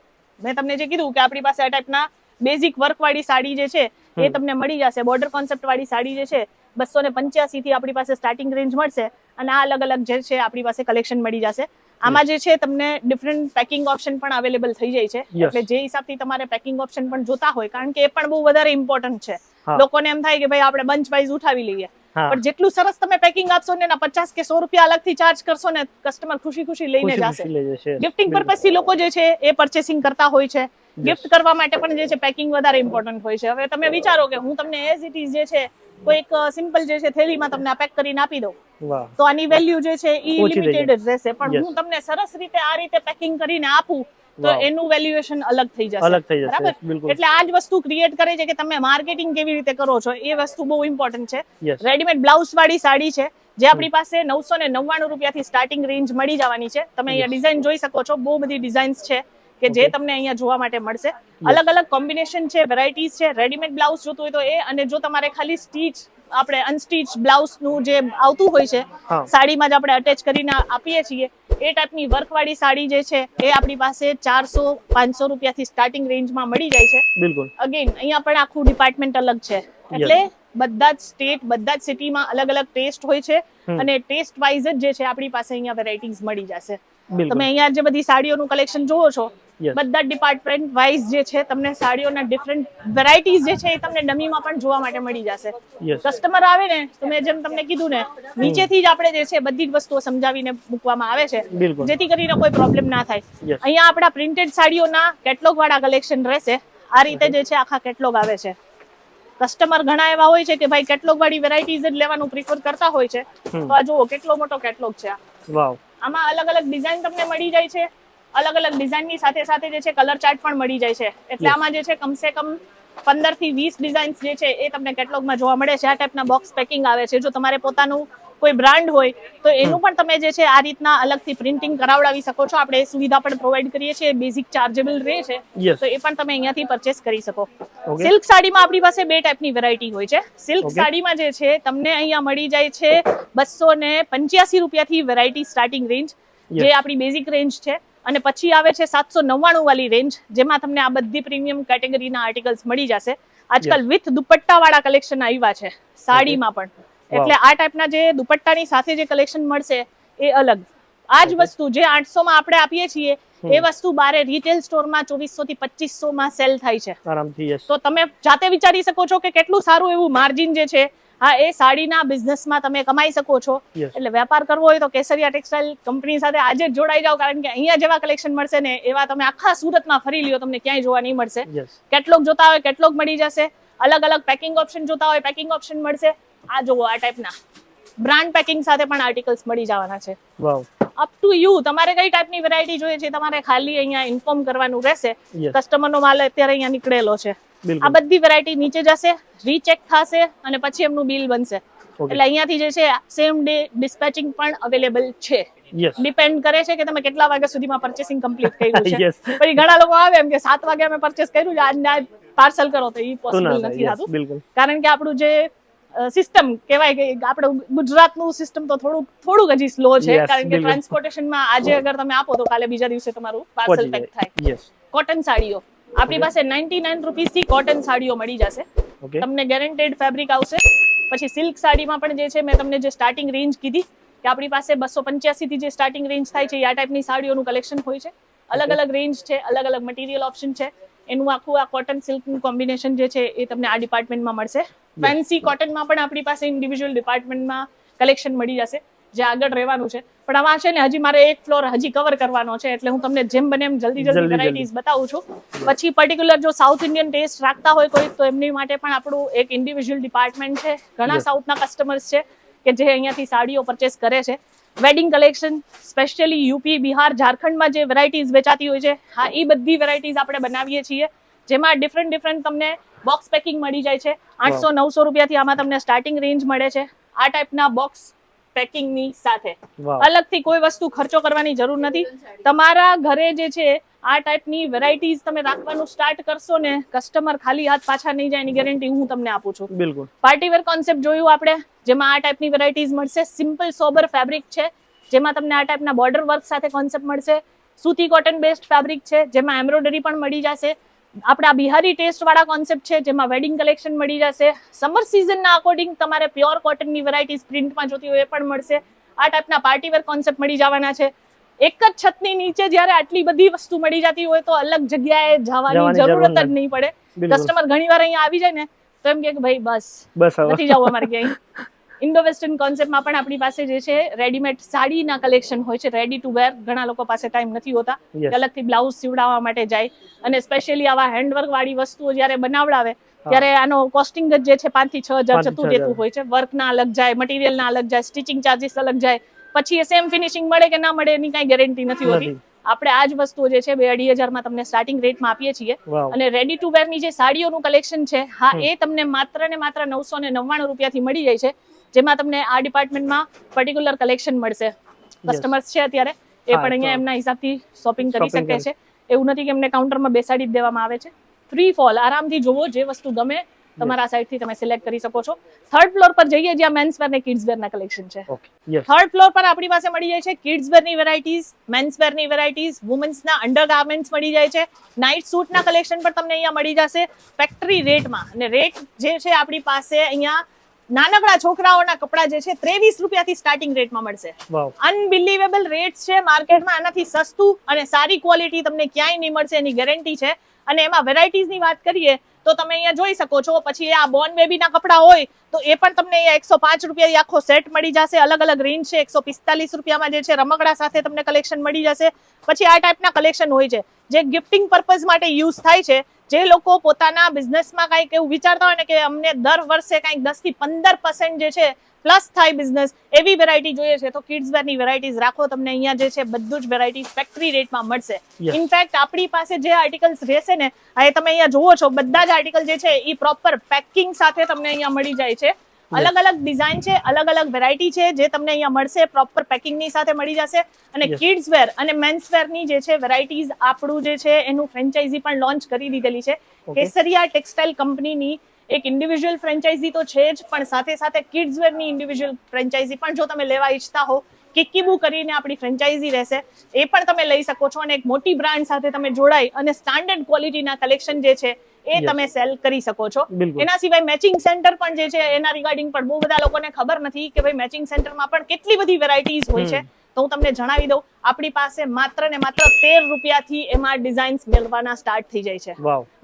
મેં તમને જે કીધું કે આપણી પાસે આ ટાઈપના બેઝિક વર્ક વાળી સાડી જે છે એ તમને મળી જશે. બોર્ડર કોન્સેપ્ટ વાળી સાડી જે છે 285 થી આપણી પાસે સ્ટાર્ટિંગ રેન્જ મળશે, અને આ અલગ અલગ જે છે આપણી પાસે કલેક્શન મળી જશે. આમાં જે છે તમને ડિફરન્ટ પેકિંગ ઓપ્શન પણ અવેલેબલ થઈ જાય છે. Yes. એટલે જે હિસાબથી તમારે પેકિંગ ઓપ્શન પણ જોતા હોય, કારણ કે એ પણ બહુ વધારે ઇમ્પોર્ટન્ટ છે. હા. લોકોને એમ થાય કે ભાઈ આપણે બંચ વાઇઝ ઉઠાવી લઈએ, હા. પણ જેટલું સરસ તમે પેકિંગ આપશો ને એના 50 કે 100 રૂપિયા અલગથી ચાર્જ કરશો ને કસ્ટમર ખુશી ખુશી લઈને ખુશી જશે. ખુશી લઈ જશે. ગિફ્ટિંગ બિલકુલ. પર્પઝથી લોકો જે છે એ પરચેસિંગ કરતા હોય છે. ગિફ્ટ કરવા માટે પણ જે છે પેકિંગ વધારે ઇમ્પોર્ટન્ટ હોય છે. હવે તમે વિચારો કે હું તમને એઝ ઇટ ઇઝ જે છે કોઈક સિમ્પલ જે છે થેલીમાં તમને પેક કરીને આપી દઉં, વાહ, તો આની વેલ્યુ જે છે એ ઓછી થઈ લિમિટેડ જ રહેશે. પણ Yes. હું તમને સરસ રીતે આ રીતે પેકિંગ કરીને આપું તો Wow. એનું વેલ્યુએશન અલગ થઈ જશે. અલગ થઈ જશે. બરાબર? બિલકુલ. એટલે આ જ વસ્તુ ક્રિએટ કરે છે કે તમે માર્કેટિંગ કેવી રીતે કરો છો, એ વસ્તુ બહુ ઇમ્પોર્ટન્ટ છે. Yes. રેડીમેડ બ્લાઉઝ વાળી સાડી છે જે આપણી પાસે 999 રૂપિયાથી સ્ટાર્ટિંગ રેન્જ મળી જવાની છે. તમે અહીંયા ડિઝાઇન જોઈ શકો છો, બહુ બધી ડિઝાઇન્સ છે કે જે Okay. તમને અહીંયા જોવા માટે મળશે. અલગ અલગ કોમ્બિનેશન છે, વેરાયટીઝ છે. રેડીમેડ બ્લાઉઝ જોતું હોય તો એ, અને જો તમારે ખાલી સ્ટીચ આપણે અનસ્ટીચ બ્લાઉઝનું જે આવતું હોય છે હા. સાડીમાં જ આપણે અટેચ કરીને આપીએ છીએ, એ ટાઈપની વર્કવાળી સાડી જે છે એ આપણી પાસે 400-500 રૂપિયાથી સ્ટાર્ટિંગ રેન્જમાં મળી જાય છે. બિલકુલ. અગેન અહીંયા પણ આખું ડિપાર્ટમેન્ટ અલગ છે, એટલે બધા જ સ્ટેટ, બધા જ સિટીમાં અલગ અલગ ટેસ્ટ હોય છે, અને ટેસ્ટ વાઇઝ જ જે છે આપણી પાસે અહીંયા વેરાયટીઝ મળી જશે. બિલકુલ. તમે અહીંયા જે બધી સાડીઓનું કલેક્શન જોવો છો, Yes. બધા ડિપાર્ટમેન્ટ વાઇઝ જે છે તમને સાડીઓના ડિફરન્ટ વેરાયટીઝ જે છે એ તમને ડમીમાં પણ જોવા માટે મળી જશે. Yes. કસ્ટમર આવે ને તો મેં જેમ તમને કીધું ને, નીચેથી જ આપણે જે છે બધી જ વસ્તુઓ સમજાવીને મૂકવામાં આવે છે, બિલકુલ. જેથી કરીને કોઈ પ્રોબ્લેમ ના થાય. Yes. અહીંયા આપણા પ્રિન્ટેડ સાડીઓના કેટલોગ વાળા કલેક્શન રહેશે. આ રીતે જે છે આખા કેટલોગ આવે છે. કસ્ટમર ઘણા એવા હોય છે કે ભાઈ કેટલોગ વાળી વેરાયટીઝ જ લેવાનું પ્રિફર કરતા હોય છે, તો આ જુઓ કેટલો મોટો કેટલોગ છે. વાવ, આમાં અલગ અલગ ડિઝાઇન તમને મળી જાય છે. અલગ અલગ ડિઝાઇનની સાથે સાથે જે છે કલર ચાર્ટ પણ મળી જાય છે. એટલે Yes. આમાં જે છે કમસે કમ 15 થી 20 ડિઝાઇન્સ જે છે એ તમને કેટલોગમાં જોવા મળે છે. આ ટાઈપના બોક્સ પેકિંગ આવે છે. જો તમારે પોતાનું કોઈ બ્રાન્ડ હોય તો એનું પણ તમે જે છે આ રીતના અલગથી પ્રિન્ટિંગ કરાવડાવી શકો છો. આપણે એ સુવિધા પણ પ્રોવાઈડ કરીએ છીએ. બેઝિક ચાર્જેબલ રહે છે, Yes. તો એ પણ તમે અહીંયાથી પરચેસ કરી શકો. Okay. સિલ્ક સાડીમાં આપણી પાસે બે ટાઈપની વેરાયટી હોય છે. Silk Okay. સાડીમાં જે છે તમને અહીંયા મળી જાય છે 285 રૂપિયાથી વેરાયટી સ્ટાર્ટિંગ રેન્જ, જે Yes. આપણી બેઝિક રેન્જ છે. અને પછી આવે છે 799 વાળી રેન્જ, જેમાં તમને આ બધી પ્રીમિયમ કેટેગરીના આર્ટિકલ્સ મળી જશે. આજકાલ વિથ દુપટ્ટા વાળા કલેક્શન આવ્યા છે સાડીમાં પણ. એટલે આ ટાઈપના જે દુપટ્ટાની સાથે જે કલેક્શન મળશે એ અલગ. આ જ વસ્તુ જે 800 માં આપણે આપીએ છીએ એ વસ્તુ બારે રિટેલ સ્ટોરમાં 2400 થી 2500 માં સેલ થાય છે. આરામથી. યસ. તો તમે જાતે વિચારી શકો છો કે કેટલું સારું એવું માર્જિન જે છે હા એ સાડીના બિઝનેસમાં તમે કમાઈ શકો છો. Yes. એટલે વેપાર કરવો હોય તો કેસરિયા ટેક્સટાઇલ કંપની સાથે આજે જ જોડાઈ જાઓ, કારણ કે અહીંયા જેવા કલેક્શન મળશે ને એવા તમે આખા સુરતમાં ફરી લ્યો, તમને ક્યાંય જોવા નહીં મળશે. યસ. કેટલોગ જોતા હોય કેટલોગ મળી જશે. અલગ અલગ પેકિંગ ઓપ્શન જોતા હોય પેકિંગ ઓપ્શન મળશે. આ જુઓ આ ટાઈપના બ્રાન્ડ પેકિંગ સાથે પણ આર્ટિકલ્સ મળી જવાના છે. વાવ. અપ ટુ યુ, તમારે કઈ ટાઈપની વેરાયટી જોઈએ છે તમારે ખાલી અહીંયા ઇન્ફોર્મ કરવાનું રહેશે. Yes. કસ્ટમરનો માલ અત્યારે અહીંયા નીકળેલો છે, આ બિલકુલ બધી વેરાયટી નીચે જશે, રીચેક થશે અને પછી એમનું બિલ બનશે. Okay. એટલે અહીંયાથી જે છે સેમ ડે ડિસ્પેચિંગ પણ અવેલેબલ છે. યસ ડિપેન્ડ કરે છે કે તમે કેટલા વાગ્યા સુધીમાં પરચેસિંગ કમ્પ્લીટ કર્યું છે. યસ પછી ઘણા લોકો આવે એમ કે 7 વાગે અમે પરચેસ કર્યું છે, આજના પાર્સલ કરો, તો એ તો પોસિબલ ના નથી થાય થતું. બિલકુલ કારણ કે આપણું જે સિસ્ટમ કહેવાય કે આપણું ગુજરાતનું સિસ્ટમ તો થોડુંક હજી સ્લો છે. Yes, કારણ કે બિલકુલ. ટ્રાન્સપોર્ટેશનમાં આજે અગર તમે આપો તો કાલે બીજા દિવસે તમારું પાર્સલ પહોંચી પેક જાય થાય. યસ કોટન સાડીઓ આપણી પાસે 99 રૂપીસથી કોટન સાડીઓ મળી જશે. ઓકે તમને ગેરંટેડ ફેબ્રિક આવશે. પછી સિલ્ક સાડીમાં પણ જે છે મેં તમને જે સ્ટાર્ટિંગ રેન્જ કીધી કે આપણી પાસે 285 થી જે સ્ટાર્ટિંગ રેન્જ થાય છે, આ ટાઈપની સાડીઓનું કલેક્શન હોય છે. અલગ અલગ રેન્જ છે, અલગ અલગ મટીરિયલ ઓપ્શન છે. એનું આખું આ કોટન સિલ્કનું કોમ્બિનેશન જે છે એ તમને આ ડિપાર્ટમેન્ટમાં મળશે. ફેન્સી કોટનમાં પણ આપણી પાસે ઇન્ડિવિજ્યુઅલ ડિપાર્ટમેન્ટમાં કલેક્શન મળી જશે, જે આગળ રહેવાનું છે. પણ આમાં છે ને હજી મારે એક ફ્લોર હજી કવર કરવાનો છે, એટલે હું તમને જેમ બને એમ જલ્દી વેરાયટીઝ બતાવું છું. પછી પર્ટિક્યુલર જો સાઉથ ઇન્ડિયન ટેસ્ટ રાખતા હોય કોઈ, તો એમની માટે પણ આપણું એક ઇન્ડિવિજ્યુઅલ ડિપાર્ટમેન્ટ છે. ઘણા સાઉથના કસ્ટમર્સ છે કે જે અહીંયાથી સાડીઓ પરચેસ કરે છે. Wedding collection specially UP, Bihar, ઝારખંડમાં જે વેરાયટીઝ વેચાતી હોય છે, હા એ બધી વેરાયટીઝ આપણે બનાવીએ છીએ, જેમાં ડિફરન્ટ તમને બોક્સ પેકિંગ મળી જાય છે. 800-900 રૂપિયાથી આમાં તમને સ્ટાર્ટિંગ રેન્જ મળે છે. આ ટાઈપના બોક્સ પેકિંગની સાથે વાવ અલગથી કોઈ વસ્તુ ખર્ચો કરવાની જરૂર નથી. તમારા ઘરે જે છે આ ટાઈપની વેરાયટીઝ તમે રાખવાનું સ્ટાર્ટ કરશો ને, કસ્ટમર ખાલી હાથ પાછા નહીં જાય એની ગેરંટી હું તમને આપું છું. બિલકુલ પાર્ટીવેર કોન્સેપ્ટ જોયું આપણે, જેમાં આ ટાઈપની વેરાયટીઝ મળશે. સિમ્પલ સોબર ફેબ્રિક છે, જેમાં તમને આ ટાઈપના બોર્ડર વર્ક સાથે કોન્સેપ્ટ મળશે. સૂતી કોટન બેસ્ડ ફેબ્રિક છે, જેમાં એમ્બ્રોઇડરી પણ મળી જશે. આપણા બિહારી ટેસ્ટ વાળા કોન્સેપ્ટ છે, જેમાં વેડિંગ કલેક્શન મળી જશે. સમર સિઝનના અકોર્ડિંગ તમારે પ્યોર કોટનની વેરાયટીઝ પ્રિન્ટમાં જોતી હોય એ પણ મળશે. આ ટાઈપના પાર્ટીવેર કોન્સેપ્ટ મળી જવાના છે. એક જ છતની નીચે જ્યારે આટલી બધી વસ્તુ મળી જતી હોય તો અલગ જગ્યાએ જવાની જરૂરત જ નહીં પડે. કસ્ટમર ઘણીવાર અહીંયા આવી જાય ને તો એમ કે ભાઈ બસ નથી જવું અમારે ક્યાંય. ઇન્ડો વેસ્ટર્ન કોન્સેપ્ટમાં પણ આપણી પાસે જે છે રેડીમેડ સાડીના કલેક્શન હોય છે, રેડી ટુ વેર. ઘણા લોકો પાસે ટાઈમ નથી હોતા કે અલગથી બ્લાઉઝ સીવડાવવા માટે જાય, અને સ્પેશિયલી આવા હેન્ડવર્ક વાળી વસ્તુઓ જ્યારે બનાવડાવે ત્યારે આનો કોસ્ટિંગ જ જે છે 5 થી 6 હજાર જતું રહેતું હોય છે. વર્કના અલગ જાય, મટીરિયલના અલગ જાય, સ્ટિચિંગ ચાર્જીસ અલગ જાય. પછી એ સેમ ફિનિશિંગ મળે કે ના મળે એની કઈ ગેરંટી નથી હોતી. આપણે આ જ વસ્તુઓ જે છે 2-2.5 માં તમને સ્ટાર્ટિંગ રેટમાં આપીએ છીએ. અને રેડી ટુ વેર ની જે સાડીઓનું કલેક્શન છે, હા એ તમને માત્ર ને માત્ર 999 રૂપિયાથી મળી જાય છે, જેમાં તમને આ ડિપાર્ટમેન્ટમાં પર્ટિક્યુલર કલેક્શન મળશે. કસ્ટમર્સ છે અત્યારે એ પણ અહીંયા એમના હિસાબથી શોપિંગ કરી શકે છે. એવું નથી કે એમને કાઉન્ટરમાં બેસાડી જ દેવામાં આવે છે. ફ્રી ફોલ આરામથી જોવો, જે વસ્તુ ગમે તમારા સાઈડથી તમે સિલેક્ટ કરી શકો છો. થર્ડ ફ્લોર પર જઈએ જ્યાં મેન્સ વેર ને કિડ્સ વેર ના કલેક્શન છે. થર્ડ ફ્લોર પર આપણી પાસે મળી જાય છે કિડ્સ વેર ની વેરાયટીઝ, મેન્સ વેર ની વેરાયટીઝ, વુમન્સ ના અંડરગાર્મેન્ટ્સ મળી જાય છે. નાઇટ સૂટ ના કલેક્શન પણ તમને અહીંયા મળી જશે ફેક્ટરી રેટમાં. અને રેટ જે છે આપણી પાસે અહીંયા નાનકડા છોકરાઓના કપડા જે છે 23 રૂપિયાથી સ્ટાર્ટિંગ રેટમાં મળશે. અનબિલીવેબલ રેટ્સ છે માર્કેટમાં. આનાથી સસ્તું અને સારી ક્વોલિટી તમને ક્યાંય નહીં મળશે, એની ગેરંટી છે. અને એમાં વેરાયટીઝની વાત કરીએ તો તમે અહીંયા જોઈ શકો છો. પછી આ બોર્ન બેબીના કપડા હોય તો એ પણ તમને અહીંયા 105 રૂપિયા આખો સેટ મળી જશે. અલગ અલગ રેન્જ છે. 145 રૂપિયામાં જે છે રમકડા સાથે તમને કલેક્શન મળી જશે. પછી આ ટાઈપના કલેક્શન હોય છે જે ગિફ્ટિંગ પર્પઝ માટે યુઝ થાય છે. જે લોકો પોતાના બિઝનેસમાં કંઈક એવું વિચારતા હોય ને કે અમને દર વર્ષે કંઈક 10 થી 15% જે છે પ્લસ થાય બિઝનેસ, એવી વેરાયટી જોઈએ છે તો કિડ્સ વેરની વેરાયટીઝ રાખો. તમને અહીંયા જે છે બધું જ વેરાયટી ફેક્ટરી રેટમાં મળશે. ઇનફેક્ટ આપણી પાસે જે આર્ટિકલ્સ રહેશે ને, હવે તમે અહીંયા જુઓ છો બધા જ આર્ટિકલ જે છે એ પ્રોપર પેકિંગ સાથે તમને અહીંયા મળી જાય છે. અલગ અલગ ડિઝાઇન છે, અલગ અલગ વેરાયટી છે જે તમને અહીંયા મળશે, પ્રોપર પેકિંગની સાથે મળી જશે. અને કિડ્સ વેર અને મેન્સ વેર ની જે છે વેરાયટીઝ આપણું જે છે એનું ફ્રેન્ચાઇઝી પણ લોન્ચ કરી દીધેલી છે. કેસરિયા ટેક્સટાઇલ કંપનીની એક ઇન્ડિવિજ્યુઅલ ફ્રેન્ચાઇઝી તો છે જ, પણ સાથે સાથે કિડ્સ વેર ની ઇન્ડિવિજ્યુઅલ ફ્રેન્ચાઇઝી પણ જો તમે લેવા ઈચ્છતા હો, કિકીબુ કરીને આપણી ફ્રેન્ચાઇઝી રહેશે, એ પણ તમે લઈ શકો છો. અને એક મોટી બ્રાન્ડ સાથે તમે જોડાઈ અને સ્ટાન્ડર્ડ ક્વોલિટીના કલેક્શન જે છે એ તમે સેલ કરી શકો છો. એના સિવાય મેચિંગ સેન્ટર પણ જે છે એના રિગાર્ડિંગ પણ બહુ બધા લોકોને ખબર નથી કે ભાઈ મેચિંગ સેન્ટરમાં પણ કેટલી બધી વેરાયટીઝ હોય છે. તો હું તમને જણાવી દઉં, આપણી પાસે માત્ર ને માત્ર 13 રૂપિયાથી એમાં ડિઝાઇન્સ મેળવવાના સ્ટાર્ટ થઈ જાય છે.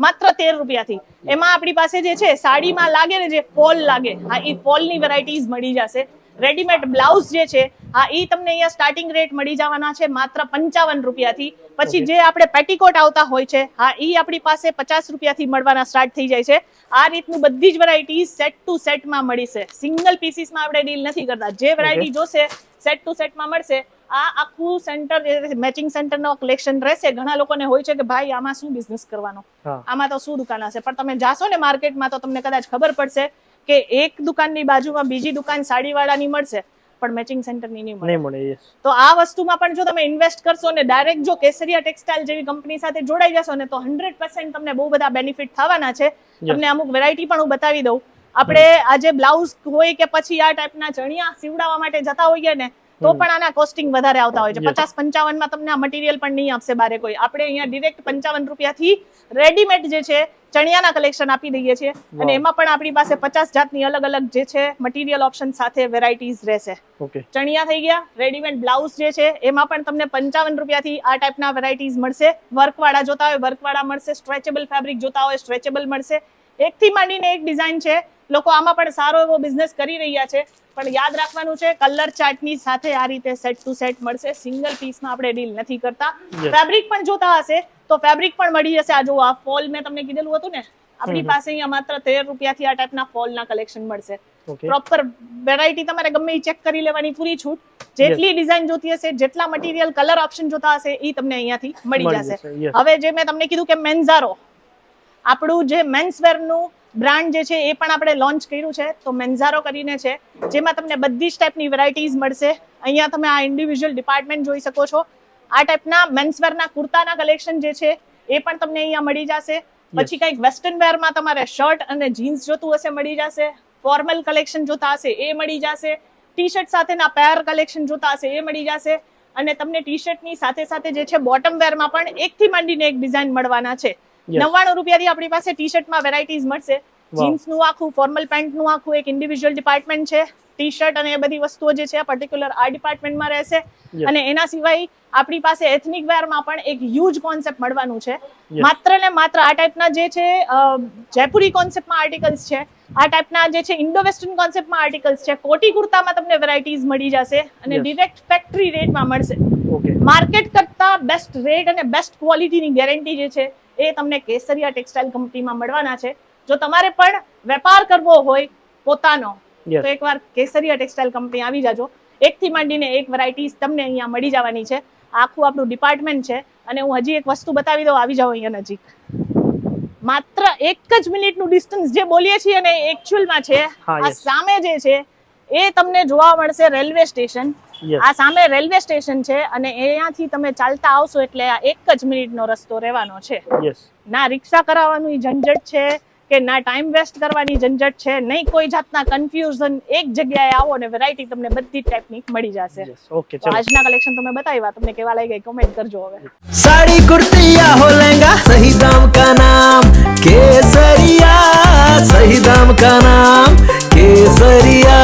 માત્ર 13 રૂપિયાથી. એમાં આપણી પાસે જે છે સાડીમાં લાગે ને જે ફોલ લાગે, હા એ ફોલની વેરાયટીઝ મળી જશે. રેડીમેડ બ્લાઉઝ જે છે હા એ તમને અહીંયા સ્ટાર્ટિંગ રેટ મળી જવાના છે માત્ર 55 રૂપિયાથી. પછી જે આપણે પેટીકોટ આવતા હોય છે હા એ આપણી પાસે 50 રૂપિયાથી મળવાના સ્ટાર્ટ થઈ જાય છે. આ રીતનું બધી જ વેરાયટી સેટ ટુ સેટમાં મળી છે. સિંગલ પીસીસમાં આપણે ડીલ નથી કરતા. જે વેરાયટી જોશે સેટ ટુ સેટમાં મળશે. આ આખું સેન્ટર મેચિંગ સેન્ટરનો કલેક્શન રહેશે. ઘણા લોકોને હોય છે કે ભાઈ આમાં શું બિઝનેસ કરવાનો, હા આમાં તો શું દુકાન હશે, પણ તમે જાશો ને માર્કેટમાં તો તમને કદાચ ખબર પડશે કે એક દુકાનની બાજુમાં બીજી દુકાન સાડીવાળાની મળશે પણ મેચિંગ સેન્ટરની નહીં મળે. નહીં મળે. યસ. તો આ વસ્તુમાં પણ જો તમે ઇન્વેસ્ટ કરશો ને ડાયરેક્ટ જો કેસરિયા ટેક્સટાઇલ જેવી કંપની સાથે જોડાઈ જશો ને તો 100% તમને બહુ બધા બેનિફિટ થવાના છે. તમને અમુક વેરાયટી પણ હું બતાવી દઉં. આપણે આજે બ્લાઉઝ હોય કે પછી આ ટાઈપના ચણિયા સીવડાવવા માટે જતા હોઈએ ને તો પણ આના કોસ્ટિંગ વધારે આવતા હોય છે. 50-55 માં તમને આ મટીરિયલ પણ નહીં આપશે બારે કોઈ. આપણે અહીંયા ડિરેક્ટ 55 રૂપિયાથી રેડીમેડ જે છે ચણિયાના કલેક્શન આપી દઈએ છીએ અને એમાં પણ આપણી પાસે 50 જાતની અલગ અલગ જે છે મટીરિયલ ઓપ્શન સાથે વેરાયટીઝ રહેશે. ઓકે. ચણિયા થઈ ગયા. રેડીમેડ બ્લાઉઝ જે છે એમાં પણ તમને 55 રૂપિયાથી આ ટાઈપના વેરાયટીઝ મળશે. વર્કવાળા જોતા હોય વર્કવાળા મળશે, સ્ટ્રેચેબલ ફેબ્રિક જોતા હોય સ્ટ્રેચેબલ મળશે. એકથી માંડીને એક ડિઝાઇન છે. લોકો આમાં પણ સારો એવો બિઝનેસ કરી રહ્યા છે, પણ યાદ રાખવાનું છે કલર ચાર્ટની સાથે આ રીતે સેટ ટુ સેટ મળશે. સિંગલ પીસમાં આપણે ડીલ નથી કરતા. ફેબ્રિક પણ જોતા હશે તો ફેબ્રિક પણ મળી જશે. આ જો આ ફોલ મેં તમને કીધેલું હતું ને, આપણી પાસે અહીંયા માત્ર 13 રૂપિયાથી આ ટાઈપના ફોલના કલેક્શન મળશે. પ્રોપર વેરાયટી તમારે ગમે એ ચેક કરી લેવાની, પૂરી છૂટ. જેટલી ડિઝાઇન જોતી હશે, જેટલા મટીરિયલ કલર ઓપ્શન જોતા હશે એ તમને અહીંયાથી મળી જશે. હવે જે મેં તમને કીધું કે મેન્ઝારો, આપણું જે મેન્સવેરનું બ્રાન્ડ જે છે એ પણ આપણે લોન્ચ કર્યું છે. તો મેન્ઝારો કરીને છે જેમાં તમને બધી જ ટાઈપની વેરાયટીઝ મળશે. અહીંયા તમે આ ઇન્ડિવિજ્યુઅલ ડિપાર્ટમેન્ટ જોઈ શકો છો. આ ટાઈપના મેન્સવેરના કુર્તાના કલેક્શન જે છે એ પણ તમને અહીંયા મળી જશે. પછી કંઈક વેસ્ટર્ન વેરમાં તમારે શર્ટ અને જીન્સ જોતું હશે મળી જશે. ફોર્મલ કલેક્શન જોતા હશે એ મળી જશે. ટી શર્ટ સાથેના પેર કલેક્શન જોતા હશે એ મળી જશે. અને તમને ટી શર્ટની સાથે સાથે જે છે બોટમ વેરમાં પણ એકથી માંડીને એક ડિઝાઇન મળવાના છે. 99 રૂપિયાથી આપણી પાસે ટી શર્ટમાં વેરાયટીઝ મળશે. જીન્સનું આખું, ફોર્મલ પેન્ટનું આખું એક ઇન્ડિવિજ્યુઅલ ડિપાર્ટમેન્ટ છે. ટી શર્ટ અને એ બધી વસ્તુઓ જે છે પર્ટિક્યુલર આ ડિપાર્ટમેન્ટમાં રહેશે. અને એના સિવાય આપણી પાસે એથનિક વેરમાં પણ એક હ્યુજ કોન્સેપ્ટ મળવાનું છે. માત્ર ને માત્ર આ ટાઈપના જે છે જયપુરી કોન્સેપ્ટમાં આર્ટિકલ્સ છે, આ ટાઈપના જે છે ઇન્ડો વેસ્ટર્ન કોન્સેપ્ટમાં આર્ટિકલ્સ છે. કોટી કુર્તામાં તમને વેરાયટીઝ મળી જશે અને ડિરેક્ટ ફેક્ટરી રેટમાં મળશે. માર્કેટ કરતા બેસ્ટ રેટ અને બેસ્ટ ક્વોલિટીની ગેરંટી જે છે એ તમને કેસરિયા ટેક્સટાઇલ કંપનીમાં મળવાના છે. જો તમારે પણ વેપાર કરવો હોય પોતાનો તો એકવાર કેસરિયા ટેક્સટાઇલ કંપની આવી જાજો. એકથી માંડીને એક વેરાયટીઝ તમને અહીંયા મળી જવાની છે. આખું આપણું ડિપાર્ટમેન્ટ છે. અને હું હજી એક વસ્તુ બતાવી દઉં, આવી જાઓ અહીંયા નજીક. માત્ર 1 જ મિનિટનું ડિસ્ટન્સ જે બોલીએ છીએ ને એકચ્યુઅલમાં છે આ સામે જે છે એ તમને જોવા મળશે રેલવે સ્ટેશન. આ સામે રેલવે સ્ટેશન છે અને અહીંયાથી તમે ચાલતા આવશો એટલે આ 1 જ મિનિટનો રસ્તો રહેવાનો છે. ના રિક્ષા કરાવવાનું ઝંઝટ છે કે ના ટાઈમ વેસ્ટ કરવાની ઝંઝટ છે નહીં. કોઈ જાતના કન્ફ્યુઝન. એક જગ્યાએ આવો અને વેરાયટી તમને બધી ટાઈપની મળી જશે. ઓકે. તો આજના કલેક્શન તમે બતાવ્યા, તમને કેવા લાગ્યા કમેન્ટ કરજો. હવે साड़ी कुर्ती या हो लहंगा, सही दाम का नाम केसरिया. सही दाम का नाम केसरिया.